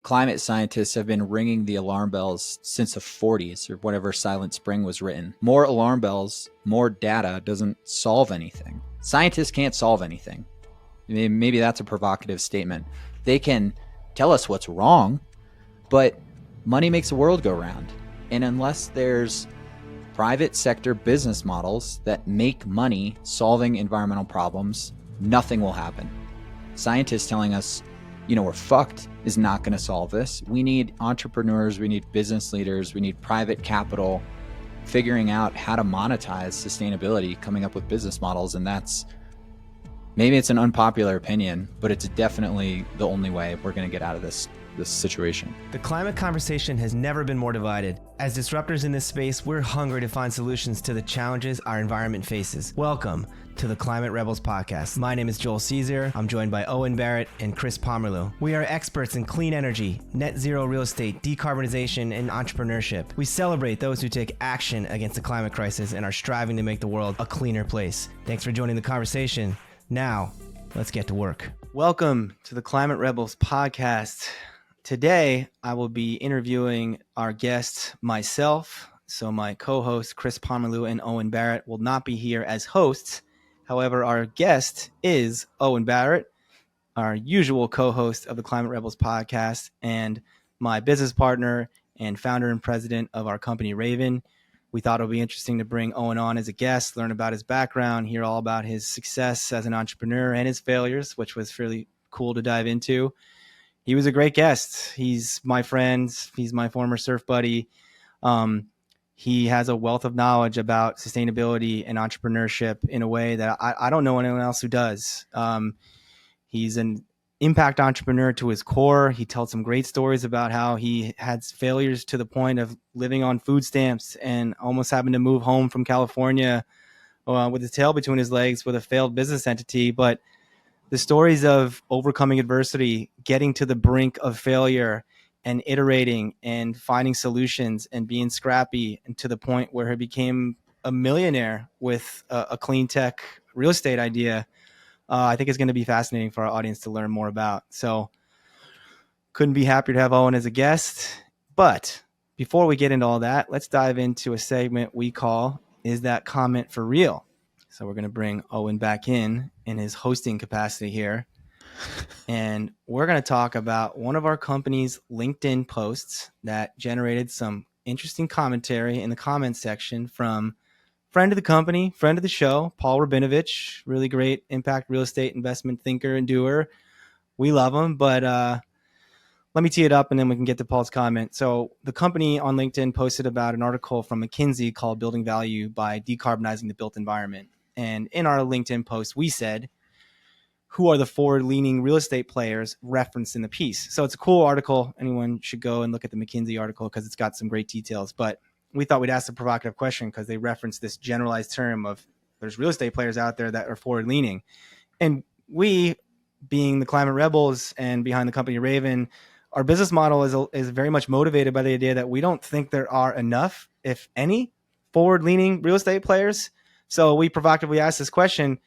climate scientists have been ringing the alarm bells since the 40s or whenever Silent Spring was written. More alarm bells, more data doesn't solve anything. Scientists can't solve anything. I mean, maybe that's a provocative statement. They can tell us what's wrong, but money makes the world go round. And unless there's private sector business models that make money solving environmental problems, nothing will happen. Scientists telling us, we're fucked is not going to solve this. We need entrepreneurs, we need business leaders, we need private capital figuring out how to monetize sustainability, coming up with business models. And maybe it's an unpopular opinion, but it's definitely the only way we're going to get out of this situation. The climate conversation has never been more divided. As disruptors in this space, we're hungry to find solutions to the challenges our environment faces. Welcome to the Climate Rebels podcast. My name is Joel Cesare. I'm joined by Owen Barrett and Chris Pomerleau. We are experts in clean energy, net zero real estate, decarbonization, and entrepreneurship. We celebrate those who take action against the climate crisis and are striving to make the world a cleaner place. Thanks for joining the conversation. Now, let's get to work. Welcome to the Climate Rebels podcast. Today, I will be interviewing our guests, myself. So my co-hosts, Chris Pomerleau and Owen Barrett, will not be here as hosts. However, our guest is Owen Barrett, our usual co-host of the Climate Rebels podcast, and my business partner and founder and president of our company, Rayven. We thought it would be interesting to bring Owen on as a guest, learn about his background, hear all about his success as an entrepreneur and his failures, which was fairly cool to dive into. He was a great guest. He's my friend. He's my former surf buddy. He has a wealth of knowledge about sustainability and entrepreneurship in a way that I don't know anyone else who does. He's an impact entrepreneur to his core. He tells some great stories about how he had failures to the point of living on food stamps and almost having to move home from California with his tail between his legs with a failed business entity. But the stories of overcoming adversity, getting to the brink of failure and iterating and finding solutions and being scrappy, and to the point where he became a millionaire with a clean tech real estate idea, I think is going to be fascinating for our audience to learn more about. So couldn't be happier to have Owen as a guest. But before we get into all that, let's dive into a segment we call Is That Comment For Real? So we're going to bring Owen back in his hosting capacity here. And we're going to talk about one of our company's LinkedIn posts that generated some interesting commentary in the comments section from friend of the company, friend of the show, Paul Rabinovich, really great impact real estate investment thinker and doer. We love him, but let me tee it up and then we can get to Paul's comment. So the company on LinkedIn posted about an article from McKinsey called Building Value by Decarbonizing the Built Environment. And in our LinkedIn post, we said, who are the forward-leaning real estate players referenced in the piece? So it's a cool article. Anyone should go and look at the McKinsey article because it's got some great details. But we thought we'd ask a provocative question because they referenced this generalized term of there's real estate players out there that are forward-leaning. And we, being the Climate Rebels and behind the company Rayven, our business model is very much motivated by the idea that we don't think there are enough, if any, forward-leaning real estate players. So we provocatively asked this question,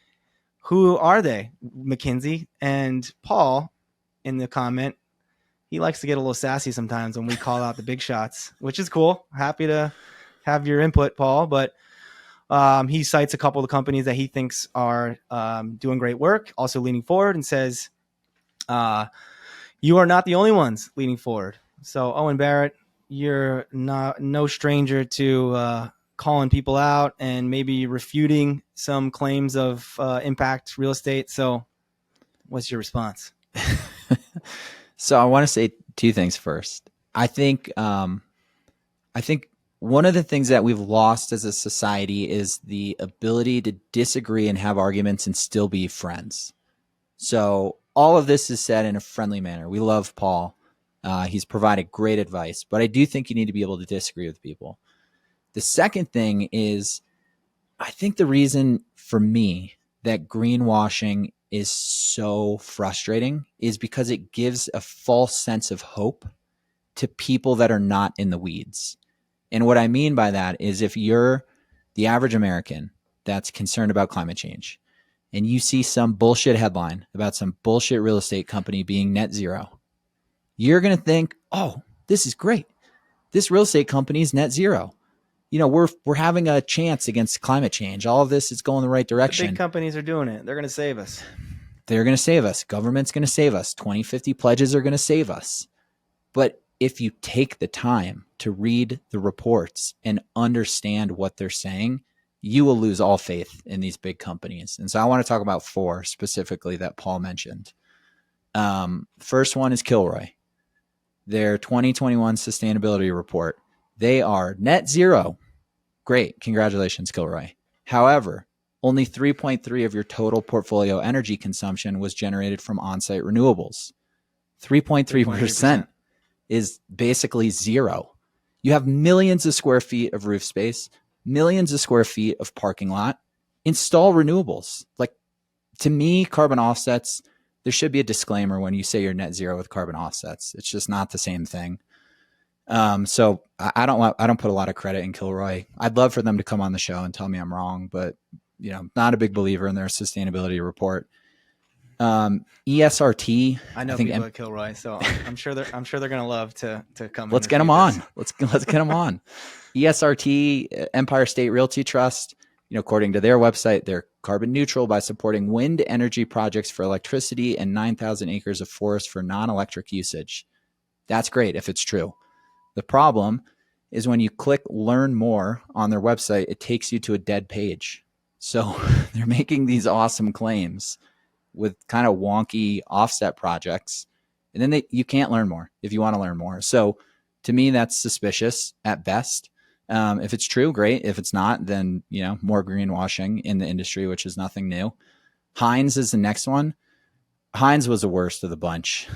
who are they, McKinsey? And Paul, in the comment, he likes to get a little sassy sometimes when we call out the big shots, which is cool. Happy to have your input, Paul. But he cites a couple of the companies that he thinks are doing great work, also leaning forward, and says, you are not the only ones leaning forward. So Owen Barrett, you're no stranger to calling people out and maybe refuting some claims of impact real estate. So what's your response? So I want to say two things first. I think one of the things that we've lost as a society is the ability to disagree and have arguments and still be friends. So all of this is said in a friendly manner. We love Paul. He's provided great advice, but I do think you need to be able to disagree with people. The second thing is, I think the reason for me that greenwashing is so frustrating is because it gives a false sense of hope to people that are not in the weeds. And what I mean by that is if you're the average American that's concerned about climate change and you see some bullshit headline about some bullshit real estate company being net zero, you're going to think, oh, this is great. This real estate company is net zero. We're having a chance against climate change. All of this is going the right direction. The big companies are doing it. They're going to save us. They're going to save us. Government's going to save us. 2050 pledges are going to save us. But if you take the time to read the reports and understand what they're saying, you will lose all faith in these big companies. And so I want to talk about 4 specifically that Paul mentioned. First one is Kilroy. Their 2021 sustainability report. They are net zero. Great. Congratulations, Kilroy. However, only 3.3 of your total portfolio energy consumption was generated from on-site renewables. 3.3% is basically zero. You have millions of square feet of roof space, millions of square feet of parking lot. Install renewables. Like, to me, carbon offsets, there should be a disclaimer when you say you're net zero with carbon offsets. It's just not the same thing. So I don't put a lot of credit in Kilroy. I'd love for them to come on the show and tell me I'm wrong, but not a big believer in their sustainability report. ESRT. I know people at Kilroy, so I'm sure they're going to love to come. Let's get them on. Let's get them on. ESRT, Empire State Realty Trust. According to their website, they're carbon neutral by supporting wind energy projects for electricity and 9,000 acres of forest for non-electric usage. That's great if it's true. The problem is when you click learn more on their website, it takes you to a dead page. So they're making these awesome claims with kind of wonky offset projects. And then you can't learn more if you want to learn more. So to me, that's suspicious at best. If it's true, great. If it's not, then, more greenwashing in the industry, which is nothing new. Hines is the next one. Hines was the worst of the bunch.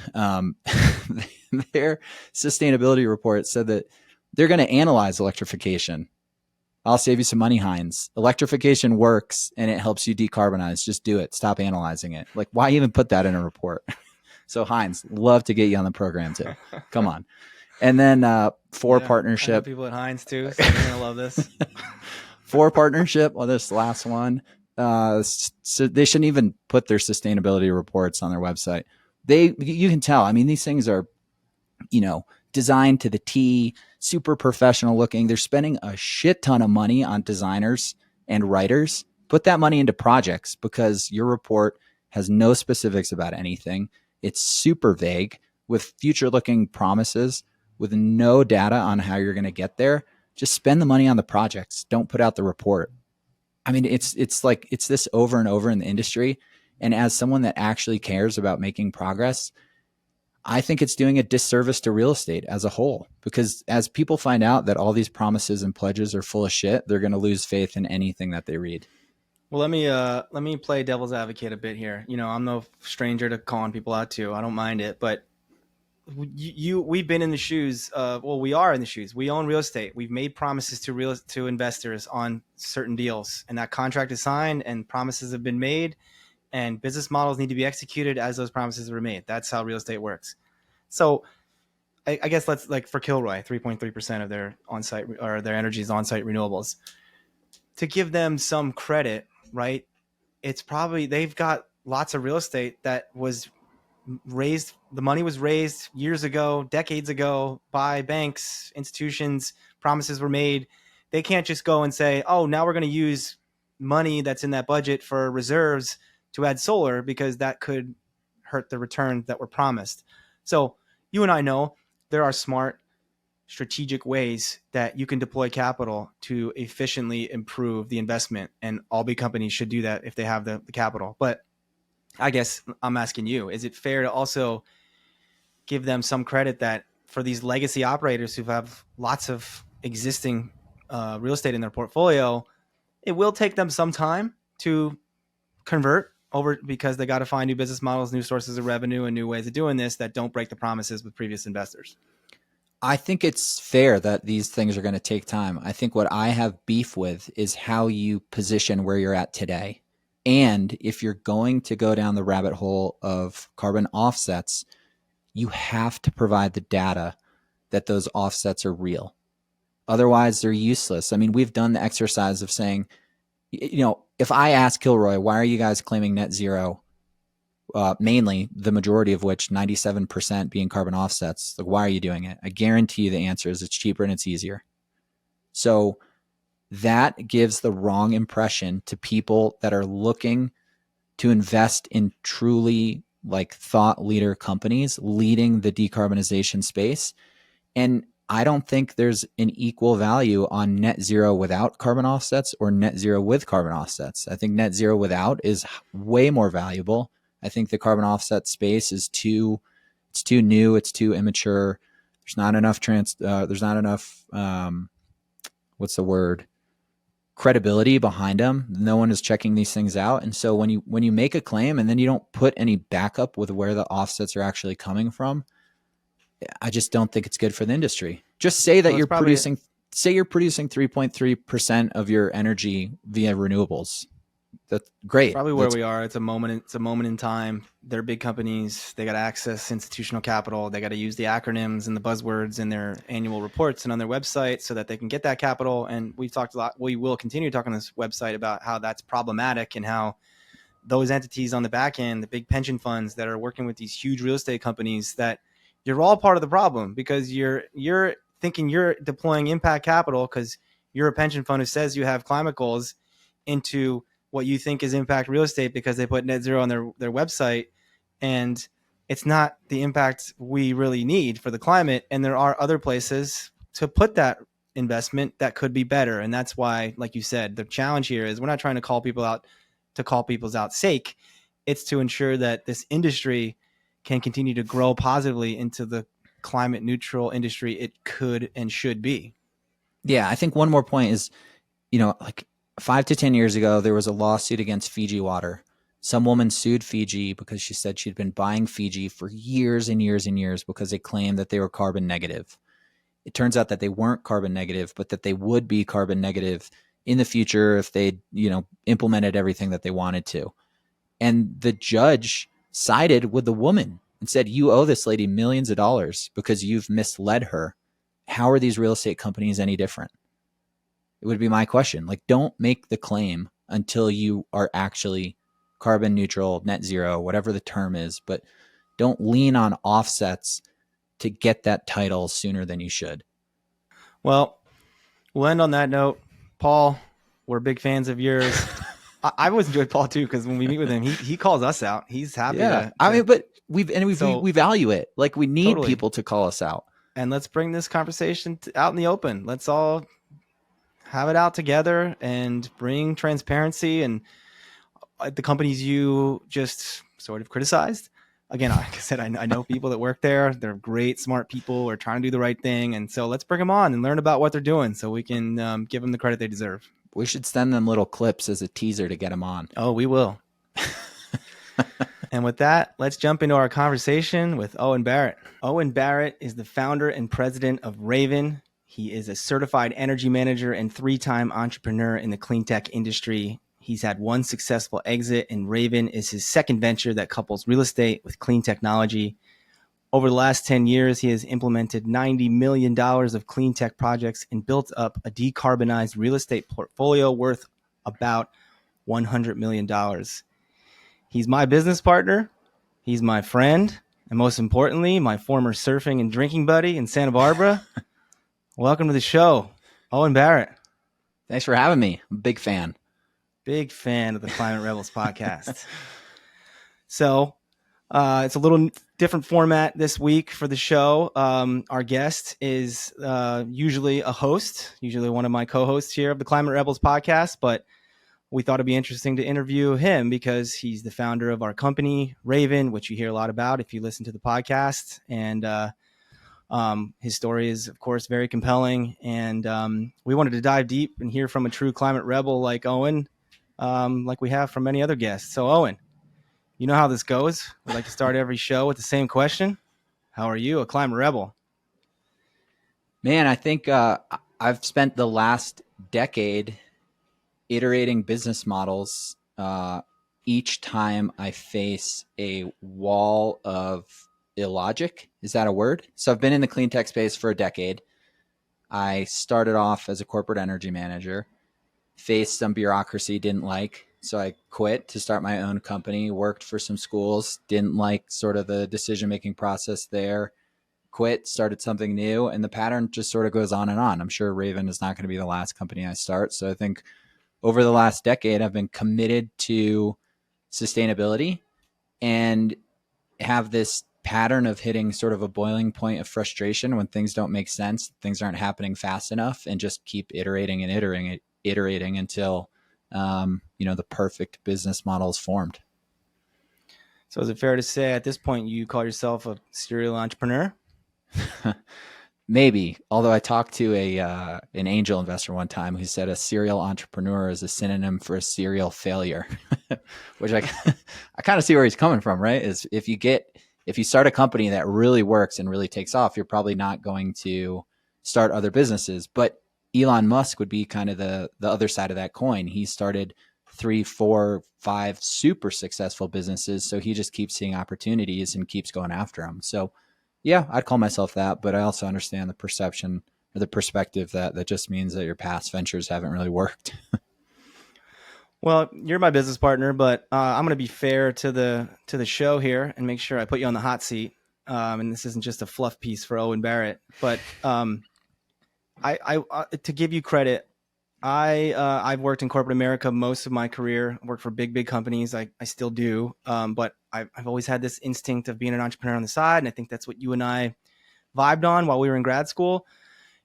Their sustainability report said that they're going to analyze electrification. I'll save you some money, Hines. Electrification works and it helps you decarbonize. Just do it. Stop analyzing it. Like, why even put that in a report? So Hines, love to get you on the program too. Come on. And then partnership. I know people at Hines too, so they're going to love this. 4 partnership. Well, this last one. So they shouldn't even put their sustainability reports on their website. You can tell. I mean, these things are, designed to the T, super professional looking. They're spending a shit ton of money on designers and writers. Put that money into projects because your report has no specifics about anything. It's super vague with future looking promises with no data on how you're going to get there. Just spend the money on the projects. Don't put out the report. I mean, it's this over and over in the industry. And as someone that actually cares about making progress, I think it's doing a disservice to real estate as a whole, because as people find out that all these promises and pledges are full of shit, they're going to lose faith in anything that they read. Well, let me play devil's advocate a bit here. I'm no stranger to calling people out too. I don't mind it, but we've been in the shoes of, we are in the shoes. We own real estate. We've made promises to investors on certain deals, and that contract is signed and promises have been made. And business models need to be executed as those promises were made. That's how real estate works. So I guess let's, like, for Kilroy, 3.3% of their on-site or their energy is on-site renewables. To give them some credit, right? It's probably they've got lots of real estate that was raised. The money was raised years ago, decades ago by banks, institutions. Promises were made. They can't just go and say, oh, now we're going to use money that's in that budget for reserves to add solar, because that could hurt the return that were promised. So you and I know there are smart, strategic ways that you can deploy capital to efficiently improve the investment, and all big companies should do that if they have the capital. But I guess I'm asking you, is it fair to also give them some credit that for these legacy operators who have lots of existing real estate in their portfolio, it will take them some time to convert over, because they got to find new business models, new sources of revenue, and new ways of doing this that don't break the promises with previous investors? I think it's fair that these things are going to take time. I think what I have beef with is how you position where you're at today. And if you're going to go down the rabbit hole of carbon offsets, you have to provide the data that those offsets are real. Otherwise, they're useless. I mean, we've done the exercise of saying, if I ask Kilroy, why are you guys claiming net zero? mainly the majority of which 97% being carbon offsets. Like, why are you doing it? I guarantee you the answer is it's cheaper and it's easier. So that gives the wrong impression to people that are looking to invest in truly like thought leader companies leading the decarbonization space. And I don't think there's an equal value on net zero without carbon offsets or net zero with carbon offsets. I think net zero without is way more valuable. I think the carbon offset space is too new, it's too immature. There's not enough what's the word? Credibility behind them. No one is checking these things out. And so when you make a claim and then you don't put any backup with where the offsets are actually coming from, I just don't think it's good for the industry. Just say that you're producing 3.3% of your energy via renewables. That's great. Probably where we are. It's a moment in time. They're big companies. They got to access institutional capital. They got to use the acronyms and the buzzwords in their annual reports and on their website so that they can get that capital. And we've talked a lot. We will continue to talk on this website about how that's problematic and how those entities on the back end, the big pension funds that are working with these huge real estate companies, that you're all part of the problem because you're thinking you're deploying impact capital because you're a pension fund who says you have climate goals into what you think is impact real estate because they put net zero on their website, and it's not the impact we really need for the climate. And there are other places to put that investment that could be better. And that's why, like you said, the challenge here is we're not trying to call people out to call people's out sake. It's to ensure that this industry can continue to grow positively into the climate neutral industry it could and should be. Yeah, I think one more point is, like 5 to 10 years ago, there was a lawsuit against Fiji Water. Some woman sued Fiji because she said she'd been buying Fiji for years and years and years because they claimed that they were carbon negative. It turns out that they weren't carbon negative, but that they would be carbon negative in the future if they, implemented everything that they wanted to. And the judge sided with the woman and said, you owe this lady millions of dollars because you've misled her. How are these real estate companies any different? It would be my question. Like, don't make the claim until you are actually carbon neutral, net zero, whatever the term is, but don't lean on offsets to get that title sooner than you should. Well, we'll end on that note. Paul, we're big fans of yours. I always enjoyed Paul too, because when we meet with him, he calls us out. He's happy. Yeah. But we value it. Like, we need people to call us out. And let's bring this conversation out in the open. Let's all have it out together and bring transparency. And the companies you just sort of criticized, again, like I said, I know people that work there. They're great, smart people who are trying to do the right thing. And so let's bring them on and learn about what they're doing so we can give them the credit they deserve. We should send them little clips as a teaser to get them on. Oh, we will. And with that, let's jump into our conversation with Owen Barrett. Owen Barrett is the founder and president of Rayven. He is a certified energy manager and 3-time entrepreneur in the clean tech industry. He's had one successful exit, and Rayven is his second venture that couples real estate with clean technology. Over the last 10 years, he has implemented $90 million of clean tech projects and built up a decarbonized real estate portfolio worth about $100 million. He's my business partner. He's my friend. And most importantly, my former surfing and drinking buddy in Santa Barbara. Welcome to the show, Owen Barrett. Thanks for having me. I'm a big fan. Big fan of the Climate Rebels podcast. So it's a little different format this week for the show. Our guest is usually a host, usually one of my co-hosts here of the Climate Rebels podcast, but we thought it'd be interesting to interview him because he's the founder of our company, Rayven, which you hear a lot about if you listen to the podcast. And his story is, of course, very compelling. And we wanted to dive deep and hear from a true climate rebel like Owen, like we have from many other guests. So, Owen, you know how this goes. We like to start every show with the same question. How are you, a climate rebel? Man, I think I've spent the last decade iterating business models each time I face a wall of illogic. Is that a word? So I've been in the clean tech space for a decade. I started off as a corporate energy manager, faced some bureaucracy, didn't like, So I quit to start my own company, worked for some schools, didn't like sort of the decision-making process there, quit, started something new, and the pattern just sort of goes on and on. I'm sure Rayven is not going to be the last company I start. So I think over the last decade, I've been committed to sustainability and have this pattern of hitting sort of a boiling point of frustration when things don't make sense, things aren't happening fast enough, and just keep iterating and iterating until the perfect business model is formed. So is it fair to say at this point you call yourself a serial entrepreneur? Maybe, although I talked to an angel investor one time who said a serial entrepreneur is a synonym for a serial failure, which I kind of see where he's coming from, right? Is if you start a company that really works and really takes off, you're probably not going to start other businesses. But Elon Musk would be kind of the other side of that coin. He started 3, 4, 5 super successful businesses, so he just keeps seeing opportunities and keeps going after them. So yeah, I'd call myself that, but I also understand the perception or the perspective that just means that your past ventures haven't really worked. Well, you're my business partner, but I'm going to be fair to the show here and make sure I put you on the hot seat. And this isn't just a fluff piece for Owen Barrett, but I to give you credit, I've worked in corporate America most of my career. Worked for big companies. I still do, but I've always had this instinct of being an entrepreneur on the side, and I think that's what you and I vibed on while we were in grad school.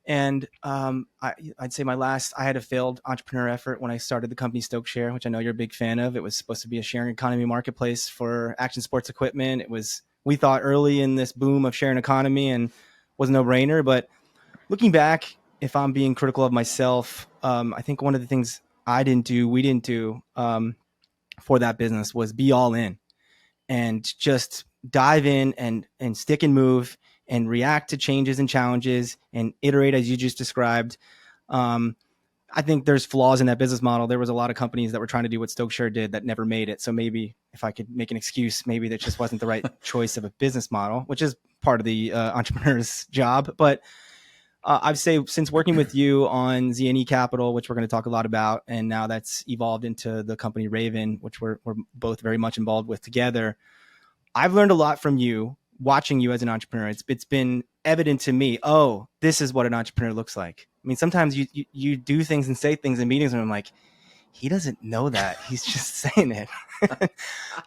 And I'd say I had a failed entrepreneur effort when I started the company Stokeshare, which I know you're a big fan of. It was supposed to be a sharing economy marketplace for action sports equipment. We thought early in this boom of sharing economy and was a no-brainer. But looking back, if I'm being critical of myself, I think one of the things we didn't do for that business was be all in and just dive in and stick and move and react to changes and challenges and iterate as you just described. I think there's flaws in that business model. There was a lot of companies that were trying to do what Stokeshare did that never made it. So maybe if I could make an excuse, maybe that just wasn't the right choice of a business model, which is part of the entrepreneur's job. But I'd say since working with you on ZNE Capital, which we're going to talk a lot about, and now that's evolved into the company Rayven, which we're both very much involved with together, I've learned a lot from you watching you as an entrepreneur. It's been evident to me, oh, this is what an entrepreneur looks like. I mean, sometimes you do things and say things in meetings and I'm like, he doesn't know that. He's just saying it.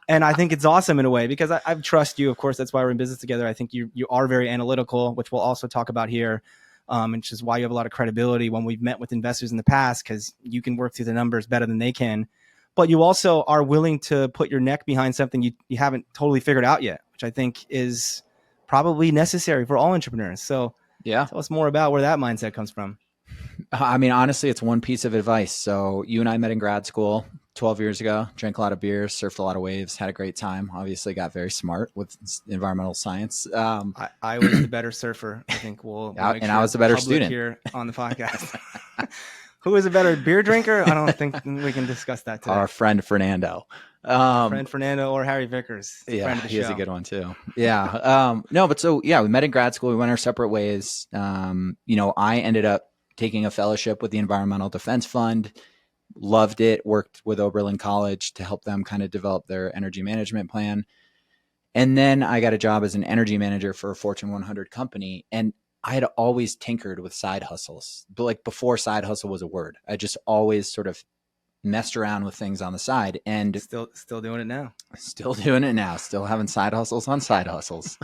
And I think it's awesome in a way because I trust you. Of course, that's why we're in business together. I think you are very analytical, which we'll also talk about here. Which is why you have a lot of credibility when we've met with investors in the past, because you can work through the numbers better than they can. But you also are willing to put your neck behind something you haven't totally figured out yet, which I think is probably necessary for all entrepreneurs. So Yeah. tell us more about where that mindset comes from. I mean, honestly, it's one piece of advice. So you and I met in grad school 12 years ago, drank a lot of beers, surfed a lot of waves, had a great time. Obviously got very smart with environmental science. I was the better surfer. I think I was the better student here on the podcast. Who was a better beer drinker? I don't think we can discuss that today. Our friend Fernando. Friend Fernando or Harry Vickers. Yeah, he is a good one too. Yeah. No, but so yeah, we met in grad school. We went our separate ways. I ended up taking a fellowship with the Environmental Defense Fund. Loved it. Worked with Oberlin College to help them kind of develop their energy management plan. And then I got a job as an energy manager for a Fortune 100 company. And I had always tinkered with side hustles, but like before side hustle was a word, I just always sort of messed around with things on the side and still doing it now. Still doing it now. Still having side hustles on side hustles.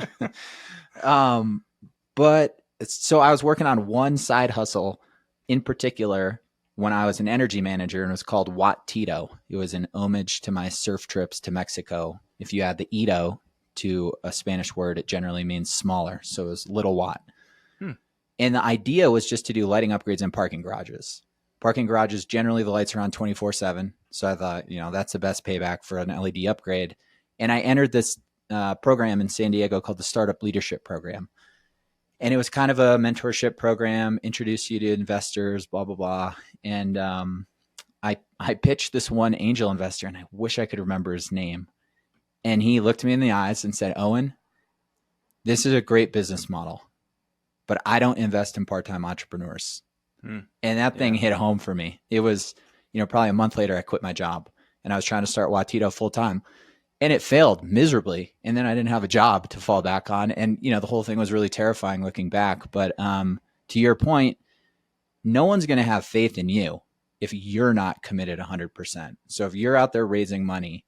So I was working on one side hustle in particular when I was an energy manager, and it was called Watt Tito. It was an homage to my surf trips to Mexico. If you add the Ito to a Spanish word, it generally means smaller. So it was little watt. And the idea was just to do lighting upgrades in parking garages. Parking garages, generally the lights are on 24/7. So I thought, that's the best payback for an LED upgrade. And I entered this program in San Diego called the Startup Leadership Program. And it was kind of a mentorship program, introduce you to investors, blah, blah, blah. And I pitched this one angel investor, and I wish I could remember his name. And he looked me in the eyes and said, Owen, this is a great business model, but I don't invest in part-time entrepreneurs. And that thing hit home for me. It was, probably a month later, I quit my job. and I was trying to start Watito full time, and it failed miserably. And then I didn't have a job to fall back on. And, the whole thing was really terrifying looking back. But to your point, no one's going to have faith in you if you're not committed 100%. So if you're out there raising money,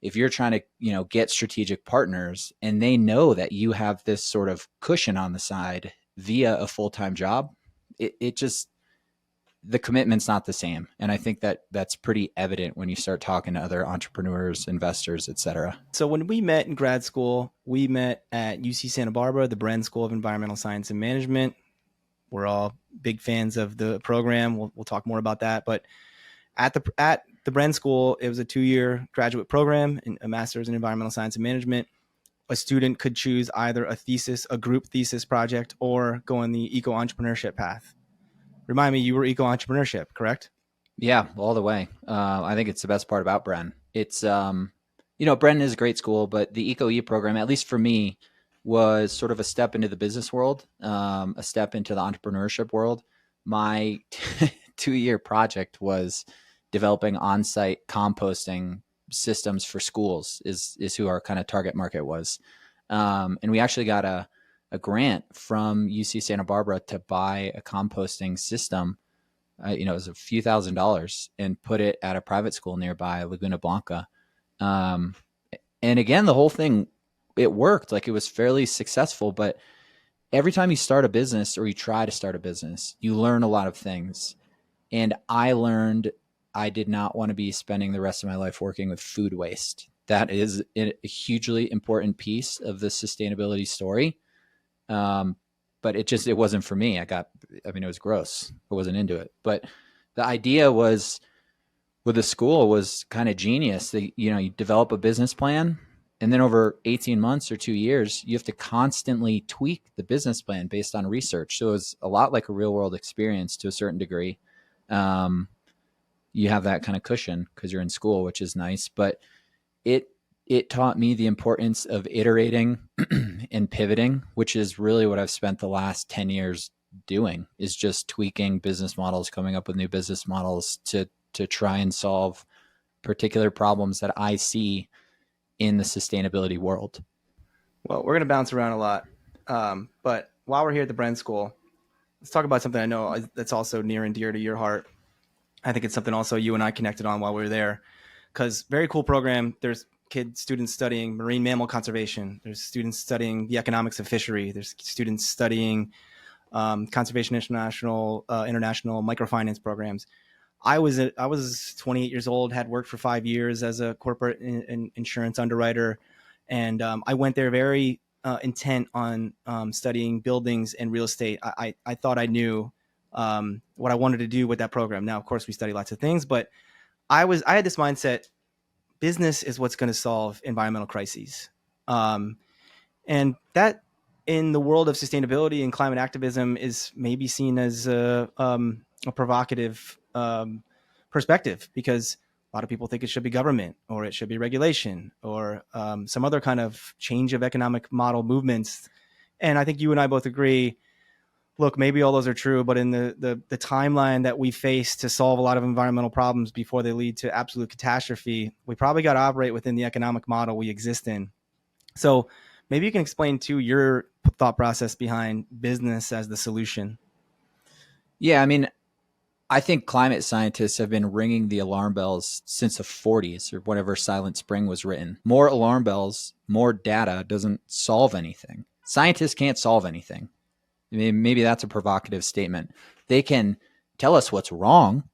if you're trying to, get strategic partners and they know that you have this sort of cushion on the side via a full-time job, it just, the commitment's not the same. And I think that that's pretty evident when you start talking to other entrepreneurs, investors, et cetera. So when we met in grad school, we met at UC Santa Barbara, the Bren School of Environmental Science and Management. We're all big fans of the program. We'll talk more about that. But at the Bren School, it was a 2-year graduate program, a master's in environmental science and management. A student could choose either a group thesis project, or go on the eco-entrepreneurship path. Remind me, you were eco-entrepreneurship, correct? Yeah, all the way. I think it's the best part about Bren. It's, Bren is a great school, but the EcoE program, at least for me, was sort of a step into the business world, a step into the entrepreneurship world. My 2-year project was developing on-site composting systems for schools is who our kind of target market was. And we actually got a grant from UC Santa Barbara to buy a composting system. It was a few $1,000s, and put it at a private school nearby, Laguna Blanca. And again, the whole thing, it worked. Like, it was fairly successful, but every time you start a business or you try to start a business, you learn a lot of things. And I learned I did not want to be spending the rest of my life working with food waste. That is a hugely important piece of the sustainability story. But it wasn't for me. It was gross. I wasn't into it. But the idea was, with the school, was kind of genius. You develop a business plan, and then over 18 months or 2 years, you have to constantly tweak the business plan based on research. So it was a lot like a real world experience to a certain degree. You have that kind of cushion because you're in school, which is nice, but it taught me the importance of iterating and pivoting, which is really what I've spent the last 10 years doing, is just tweaking business models, coming up with new business models to try and solve particular problems that I see in the sustainability world. Well, we're going to bounce around a lot. But while we're here at the Bren School, let's talk about something I know that's also near and dear to your heart. I think it's something also you and I connected on while we were there, because very cool program. There's students studying marine mammal conservation. There's students studying the economics of fishery. There's students studying conservation international microfinance programs. I was 28 years old, had worked for 5 years as a corporate insurance underwriter, and I went there very intent on studying buildings and real estate. I thought I knew what I wanted to do with that program. Now, of course, we study lots of things, but I had this mindset: business is what's going to solve environmental crises. And that, in the world of sustainability and climate activism, is maybe seen as a provocative perspective, because a lot of people think it should be government, or it should be regulation, or some other kind of change of economic model movements. And I think you and I both agree, look, maybe all those are true, but in the timeline that we face to solve a lot of environmental problems before they lead to absolute catastrophe, we probably got to operate within the economic model we exist in. So maybe you can explain too your thought process behind business as the solution. Yeah, I think climate scientists have been ringing the alarm bells since the 40s, or whenever Silent Spring was written. More alarm bells, more data doesn't solve anything. Scientists can't solve anything. Maybe that's a provocative statement. They can tell us what's wrong,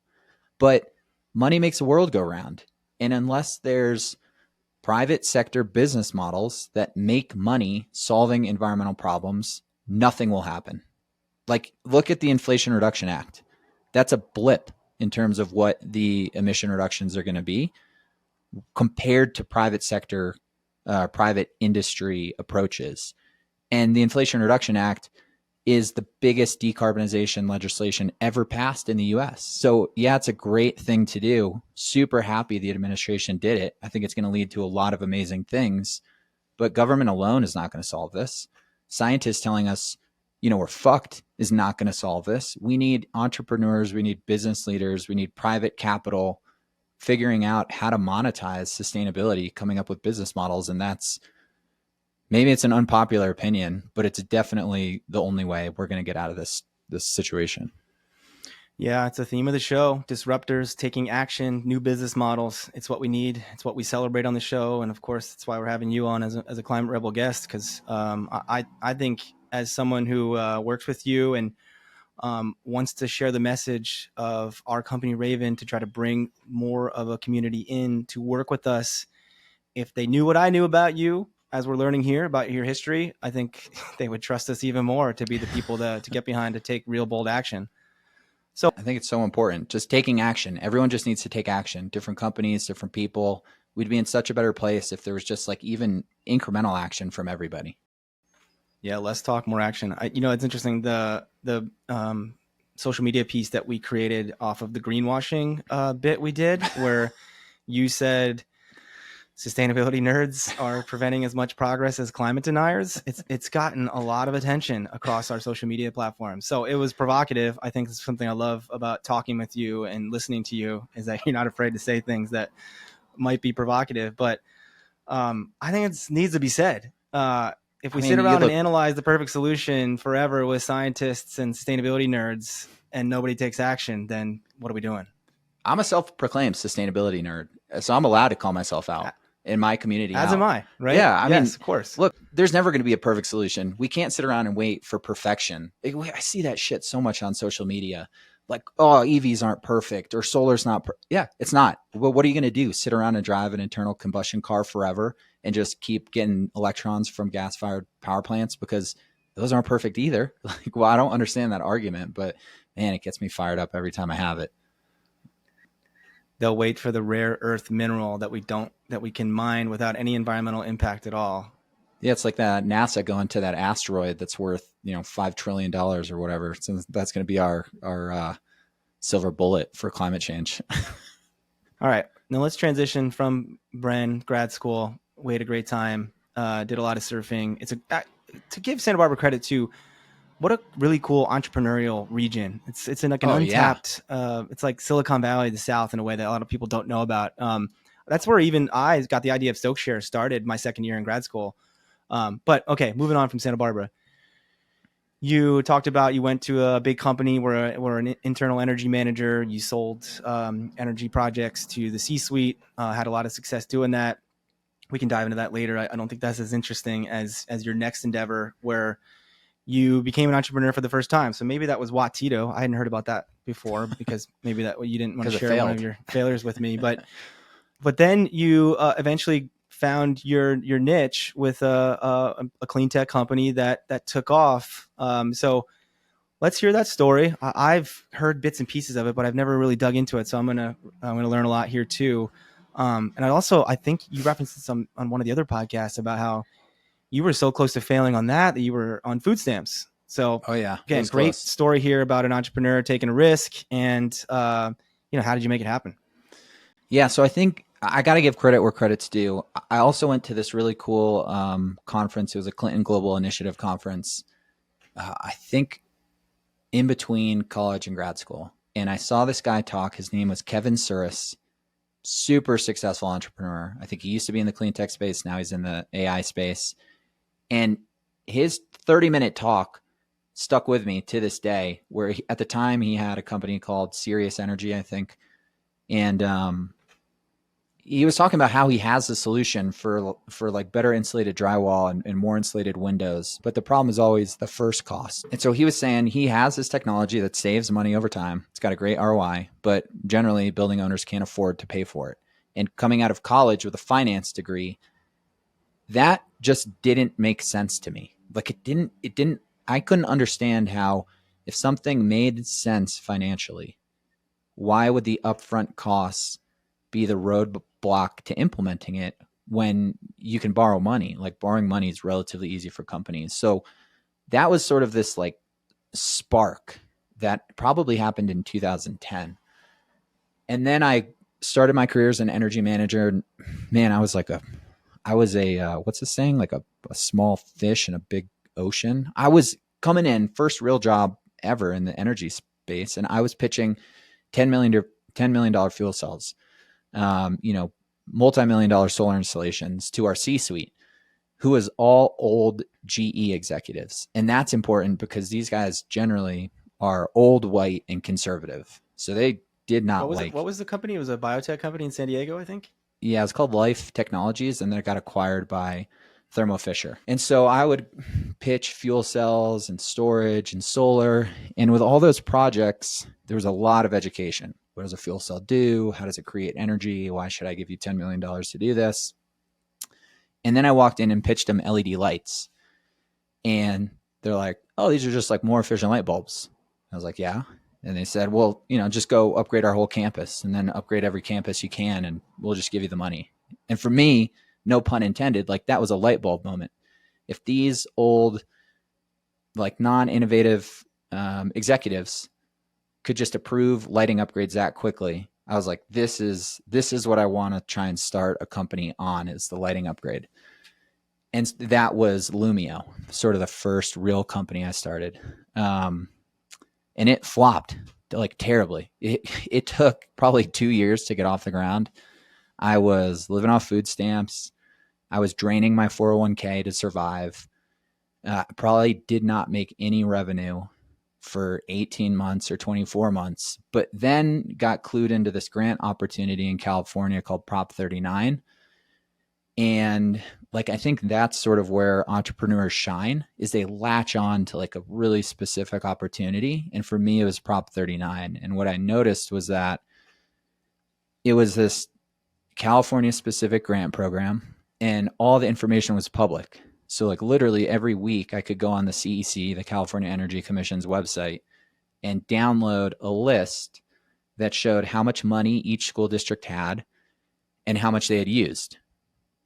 but money makes the world go round. And unless there's private sector business models that make money solving environmental problems, nothing will happen. Like, look at the Inflation Reduction Act. That's a blip in terms of what the emission reductions are going to be compared to private sector, private industry approaches. And the Inflation Reduction Act is the biggest decarbonization legislation ever passed in the US. So yeah, it's a great thing to do. Super happy the administration did it. I think it's going to lead to a lot of amazing things, but government alone is not going to solve this. Scientists telling us, we're fucked, is not going to solve this. We need entrepreneurs. We need business leaders. We need private capital figuring out how to monetize sustainability, coming up with business models. And maybe it's an unpopular opinion, but it's definitely the only way we're going to get out of this situation. Yeah, it's a theme of the show. Disruptors taking action, new business models. It's what we need. It's what we celebrate on the show. And of course, that's why we're having you on as a Climate Rebel guest, because I think as someone who works with you and wants to share the message of our company, Rayven, to try to bring more of a community in to work with us, if they knew what I knew about you, as we're learning here about your history, I think they would trust us even more to be the people to get behind, to take real bold action. So I think it's so important. Just taking action. Everyone just needs to take action. Different companies, different people. We'd be in such a better place if there was just like even incremental action from everybody. Yeah, less talk, more action. It's interesting. The social media piece that we created off of the greenwashing bit we did, where you said sustainability nerds are preventing as much progress as climate deniers. It's gotten a lot of attention across our social media platforms. So it was provocative. I think it's something I love about talking with you and listening to you, is that you're not afraid to say things that might be provocative. But I think it needs to be said. If we sit around and analyze the perfect solution forever with scientists and sustainability nerds and nobody takes action, then what are we doing? I'm a self-proclaimed sustainability nerd, so I'm allowed to call myself out in my community. As am I, right? Yeah, I mean, of course. Look, there's never going to be a perfect solution. We can't sit around and wait for perfection. I see that shit so much on social media. Like, oh, EVs aren't perfect or solar's not. Yeah, it's not. Well, what are you going to do? Sit around and drive an internal combustion car forever and just keep getting electrons from gas-fired power plants? Because those aren't perfect either. Like, well, I don't understand that argument, but man, it gets me fired up every time I have it. They'll wait for the rare earth mineral that we can mine without any environmental impact at all. Yeah, it's like that NASA going to that asteroid that's worth, $5 trillion or whatever. So that's going to be our silver bullet for climate change. All right. Now let's transition from Bren, grad school. We had a great time. Did a lot of surfing. To give Santa Barbara credit too, what a really cool entrepreneurial region. It's in like an untapped, it's like Silicon Valley, the South, in a way that a lot of people don't know about. That's where even I got the idea of Stokeshare started my second year in grad school. But okay, moving on from Santa Barbara. You talked about you went to a big company where an internal energy manager. You sold energy projects to the C-suite, had a lot of success doing that. We can dive into that later. I don't think that's as interesting as your next endeavor, where you became an entrepreneur for the first time. So maybe that was Watito. I hadn't heard about that before, because maybe that you didn't want to share one of your failures with me. But then you eventually found your niche with a clean tech company that took off. So let's hear that story. I've heard bits and pieces of it, but I've never really dug into it. So I'm gonna learn a lot here too. And I think you referenced this on one of the other podcasts about how you were so close to failing on that you were on food stamps. So, again, great story here about an entrepreneur taking a risk, and how did you make it happen? Yeah, so I think I got to give credit where credit's due. I also went to this really cool conference. It was a Clinton Global Initiative conference. I think in between college and grad school, and I saw this guy talk. His name was Kevin Suris. Super successful entrepreneur. I think he used to be in the clean tech space. Now he's in the AI space. And his 30-minute talk stuck with me to this day, where at the time he had a company called Sirius Energy, I think. And he was talking about how he has the solution for like better insulated drywall and more insulated windows. But the problem is always the first cost. And so he was saying he has this technology that saves money over time. It's got a great ROI, but generally building owners can't afford to pay for it. And coming out of college with a finance degree, that just didn't make sense to me. Like it didn't, I couldn't understand how, if something made sense financially, why would the upfront costs be the roadblock to implementing it when you can borrow money? Like borrowing money is relatively easy for companies. So that was sort of this like spark that probably happened in 2010. And then I started my career as an energy manager. Man, I was a what's the saying? Like a small fish in a big ocean. I was coming in, first real job ever in the energy space, and I was pitching $10 million fuel cells multi-million-dollar solar installations to our C-suite, who was all old GE executives. And that's important because these guys generally are old, white, and conservative. So they did not What was the company? It was a biotech company in San Diego, I think. Yeah, it's called Life Technologies, and then it got acquired by Thermo Fisher. And so I would pitch fuel cells and storage and solar. And with all those projects, there was a lot of education. What does a fuel cell do? How does it create energy? Why should I give you $10 million to do this? And then I walked in and pitched them LED lights. And they're like, oh, these are just like more efficient light bulbs. I was like, yeah. And they said, well, just go upgrade our whole campus and then upgrade every campus you can, and we'll just give you the money. And for me, no pun intended, like that was a light bulb moment. If these old, like non-innovative executives could just approve lighting upgrades that quickly, I was like, this is what I want to try and start a company on, is the lighting upgrade. And that was Lumio, sort of the first real company I started. And it flopped like terribly. It took probably 2 years to get off the ground. I was living off food stamps. I was draining my 401k to survive. Probably did not make any revenue for 18 months or 24 months, but then got clued into this grant opportunity in California called Prop 39. And like, I think that's sort of where entrepreneurs shine, is they latch on to like a really specific opportunity. And for me, it was Prop 39. And what I noticed was that it was this California specific grant program, and all the information was public. So like literally every week I could go on the CEC, the California Energy Commission's website, and download a list that showed how much money each school district had and how much they had used.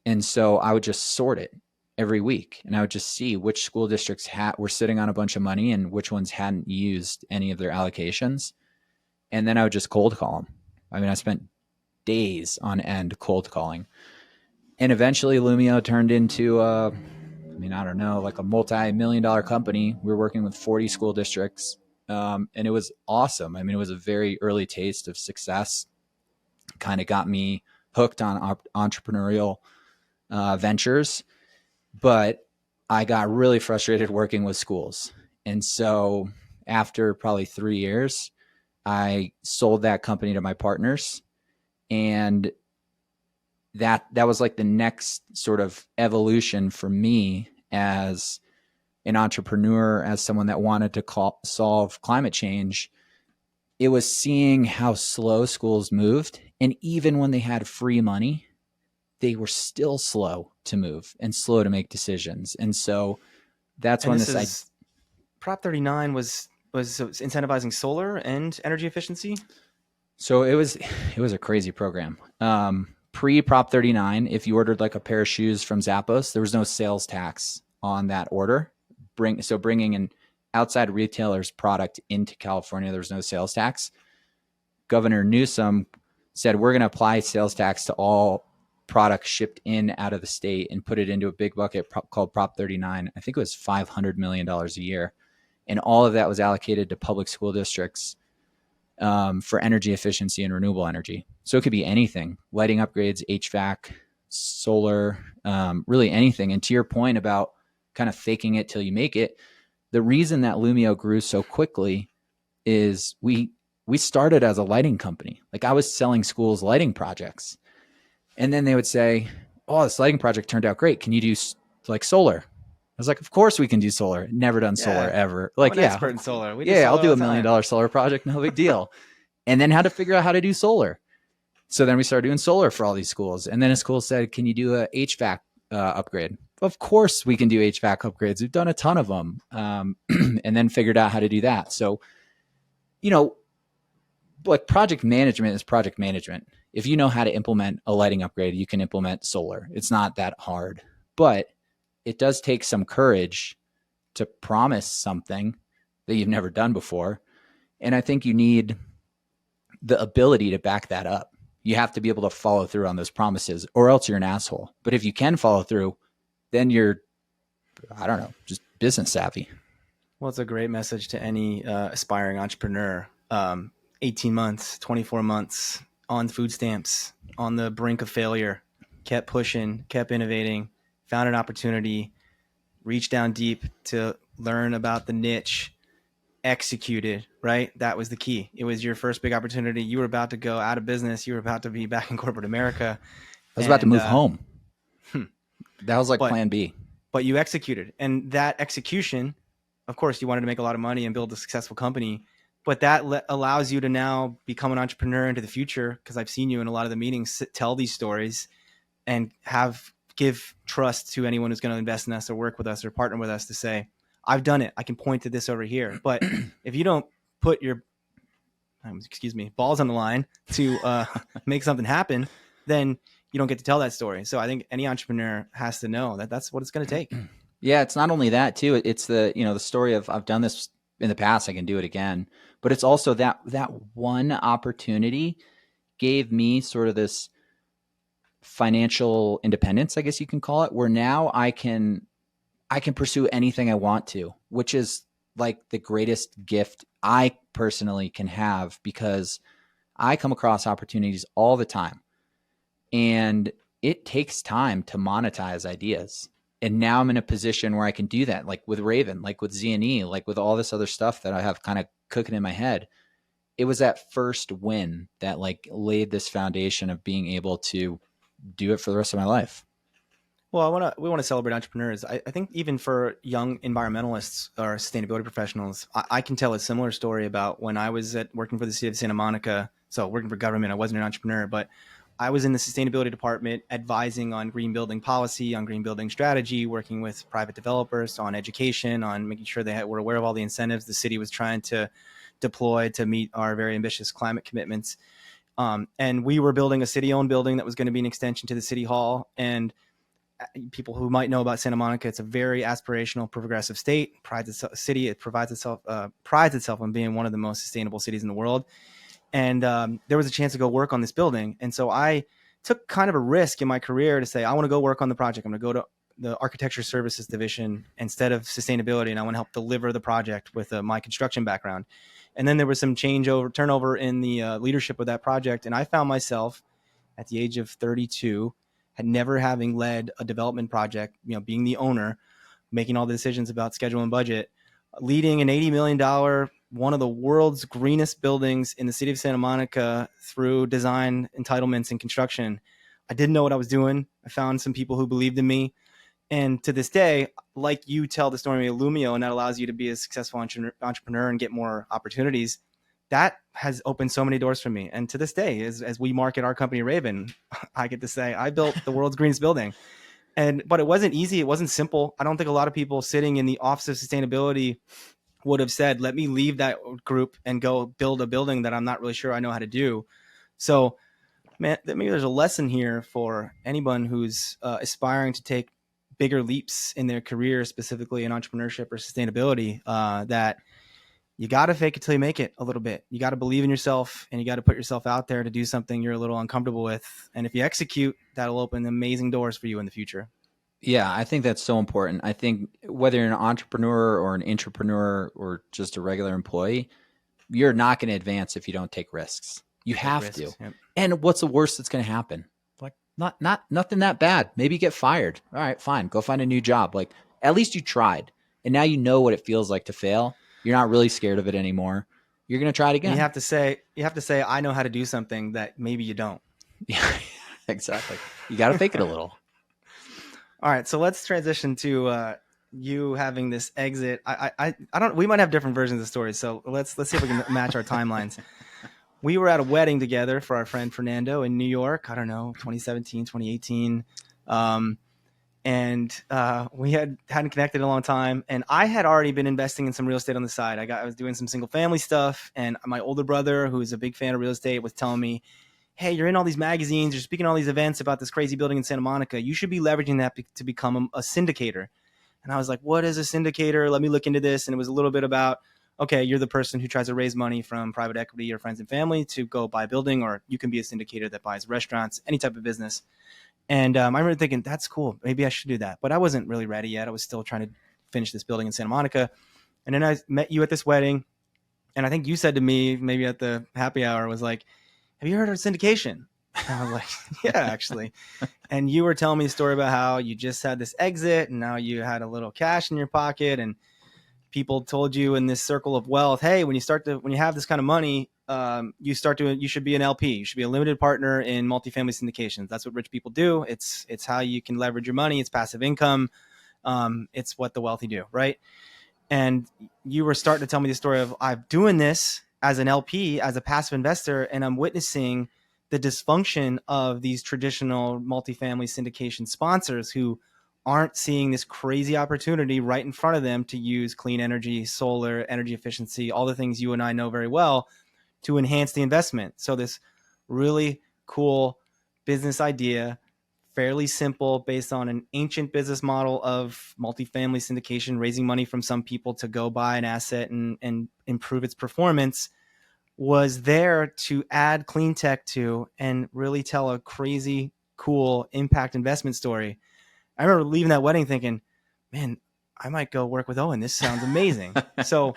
And so I would just sort it every week, and I would just see which school districts were sitting on a bunch of money and which ones hadn't used any of their allocations. And then I would just cold call them. I mean, I spent days on end cold calling. And eventually Lumio turned into like a multi-million-dollar company. We were working with 40 school districts. And it was awesome. I mean, it was a very early taste of success. Kind of got me hooked on entrepreneurial ventures, but I got really frustrated working with schools. And so after probably 3 years, I sold that company to my partners. And that was like the next sort of evolution for me as an entrepreneur, as someone that wanted to solve climate change. It was seeing how slow schools moved. And even when they had free money, they were still slow to move and slow to make decisions. And so that's when Prop 39 was incentivizing solar and energy efficiency. So it was a crazy program. Pre Prop 39, if you ordered like a pair of shoes from Zappos, there was no sales tax on that order. Bringing an outside retailer's product into California, there was no sales tax. Governor Newsom said, we're going to apply sales tax to all products shipped in out of the state and put it into a big bucket called Prop 39. I think it was $500 million a year. And all of that was allocated to public school districts for energy efficiency and renewable energy. So it could be anything: lighting upgrades, HVAC, solar, really anything. And to your point about kind of faking it till you make it, the reason that Lumio grew so quickly is we started as a lighting company. Like, I was selling schools lighting projects, and then they would say, oh, this lighting project turned out great. Can you do like solar? I was like, of course we can do solar. Never done solar ever. Like, I'm an expert in solar. I'll do $1 million solar project. No big deal. And then how to figure out how to do solar. So then we started doing solar for all these schools. And then a school said, can you do a HVAC upgrade? Of course we can do HVAC upgrades. We've done a ton of them. And then figured out how to do that. So, like, project management is project management. If you know how to implement a lighting upgrade, you can implement solar. It's not that hard, but it does take some courage to promise something that you've never done before. And I think you need the ability to back that up. You have to be able to follow through on those promises, or else you're an asshole. But if you can follow through, then you're, just business savvy. Well, it's a great message to any aspiring entrepreneur. 18 months, 24 months on food stamps, on the brink of failure, kept pushing, kept innovating, found an opportunity, reached down deep to learn about the niche, executed, right? That was the key. It was your first big opportunity. You were about to go out of business. You were about to be back in corporate America. I was about to move home. hmm. That was like plan B. But you executed. And that execution, of course, you wanted to make a lot of money and build a successful company. But that allows you to now become an entrepreneur into the future, because I've seen you in a lot of the meetings tell these stories and give trust to anyone who's going to invest in us or work with us or partner with us to say, I've done it. I can point to this over here. But if you don't put your balls on the line to make something happen, then you don't get to tell that story. So I think any entrepreneur has to know that that's what it's going to take. Yeah, it's not only that too. It's the story of I've done this in the past, I can do it again. But it's also that one opportunity gave me sort of this financial independence, I guess you can call it, where now I can pursue anything I want to, which is like the greatest gift I personally can have, because I come across opportunities all the time, and it takes time to monetize ideas. And now I'm in a position where I can do that, like with Rayven, like with ZNE, like with all this other stuff that I have kind of cooking in my head. It was that first win that like laid this foundation of being able to do it for the rest of my life. Well, we want to celebrate entrepreneurs. I think even for young environmentalists or sustainability professionals, I can tell a similar story about when I was working for the city of Santa Monica. So working for government, I wasn't an entrepreneur, but I was in the sustainability department advising on green building policy, on green building strategy, working with private developers on education, on making sure they were aware of all the incentives the city was trying to deploy to meet our very ambitious climate commitments. And we were building a city-owned building that was going to be an extension to the city hall. And people who might know about Santa Monica, it's a very aspirational, progressive state. It prides itself on being one of the most sustainable cities in the world. And there was a chance to go work on this building. And so I took kind of a risk in my career to say, I want to go work on the project. I'm going to go to the architecture services division instead of sustainability. And I want to help deliver the project with my construction background. And then there was some turnover in the leadership of that project. And I found myself at the age of 32, never having led a development project, being the owner, making all the decisions about schedule and budget, leading an $80 million, one of the world's greenest buildings in the city of Santa Monica through design, entitlements, and construction. I didn't know what I was doing. I found some people who believed in me. And to this day, like you tell the story of Lumio, and that allows you to be a successful entrepreneur and get more opportunities, that has opened so many doors for me. And to this day, as we market our company Rayven, I get to say I built the world's greenest building. But it wasn't easy. It wasn't simple. I don't think a lot of people sitting in the Office of Sustainability would have said, let me leave that group and go build a building that I'm not really sure I know how to do. So, man, maybe there's a lesson here for anyone who's aspiring to take bigger leaps in their career, specifically in entrepreneurship or sustainability, that you got to fake it till you make it a little bit. You got to believe in yourself, and you got to put yourself out there to do something you're a little uncomfortable with. And if you execute, that'll open amazing doors for you in the future. Yeah, I think that's so important. I think whether you're an entrepreneur or an intrapreneur or just a regular employee, you're not going to advance if you don't take risks. You have to. Yep. And what's the worst that's going to happen? Like nothing that bad. Maybe you get fired. All right, fine. Go find a new job. Like at least you tried. And now you know what it feels like to fail. You're not really scared of it anymore. You're going to try it again. And you have to say, I know how to do something that maybe you don't. Yeah, exactly. You got to fake it a little. All right. So let's transition to you having this exit. I don't, we might have different versions of the story. So let's see if we can match our timelines. We were at a wedding together for our friend Fernando in New York. I don't know, 2017, 2018. And we hadn't connected in a long time. And I had already been investing in some real estate on the side. I was doing some single family stuff. And my older brother, who is a big fan of real estate, was telling me, hey, you're in all these magazines, you're speaking at all these events about this crazy building in Santa Monica. You should be leveraging that to become a syndicator. And I was like, what is a syndicator? Let me look into this. And it was a little bit about, okay, you're the person who tries to raise money from private equity or friends and family to go buy a building, or you can be a syndicator that buys restaurants, any type of business. And I remember thinking, that's cool. Maybe I should do that. But I wasn't really ready yet. I was still trying to finish this building in Santa Monica. And then I met you at this wedding. And I think you said to me, maybe at the happy hour, was like, have you heard of syndication? I was like, yeah, actually. And you were telling me a story about how you just had this exit and now you had a little cash in your pocket, and people told you in this circle of wealth, hey, when you have this kind of money, you should be an LP. You should be a limited partner in multifamily syndications. That's what rich people do. It's how you can leverage your money. It's passive income. It's what the wealthy do, right? And you were starting to tell me the story of, I'm doing this as an LP, as a passive investor, and I'm witnessing the dysfunction of these traditional multifamily syndication sponsors who aren't seeing this crazy opportunity right in front of them to use clean energy, solar, energy efficiency, all the things you and I know very well, to enhance the investment. So this really cool business idea, fairly simple, based on an ancient business model of multifamily syndication, raising money from some people to go buy an asset and improve its performance, was there to add clean tech to and really tell a crazy, cool impact investment story. I remember leaving that wedding thinking, man, I might go work with Owen. This sounds amazing. So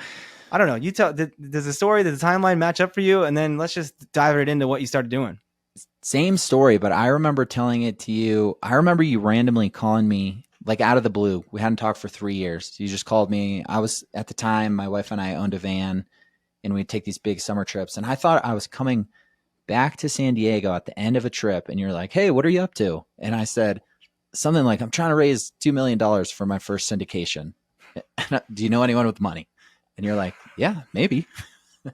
I don't know. You tell, does the story, does the timeline match up for you? And then let's just dive right into what you started doing. Same story, but I remember telling it to you. I remember you randomly calling me like out of the blue. We hadn't talked for 3 years. You just called me. I was, at the time, my wife and I owned a van and we'd take these big summer trips. And I thought I was coming back to San Diego at the end of a trip. And you're like, hey, what are you up to? And I said something like, I'm trying to raise $2 million for my first syndication. Do you know anyone with money? And you're like, yeah, maybe.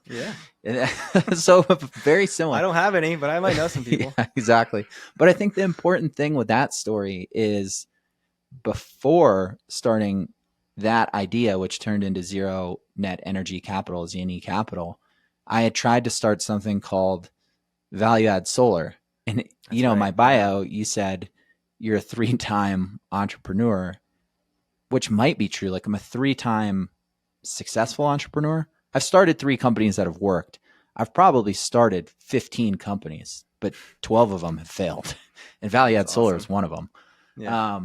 Yeah. So very similar. I don't have any, but I might know some people. Yeah, exactly. But I think the important thing with that story is, before starting that idea, which turned into Zero Net Energy Capital, ZNE Capital, I had tried to start something called Value Add Solar. And, That's right. my bio, you said you're a 3-time entrepreneur, which might be true. Like, I'm a 3-time successful entrepreneur. I've started 3 companies that have worked. I've probably started 15 companies, but 12 of them have failed. And Value Add Solar is one of them. Yeah.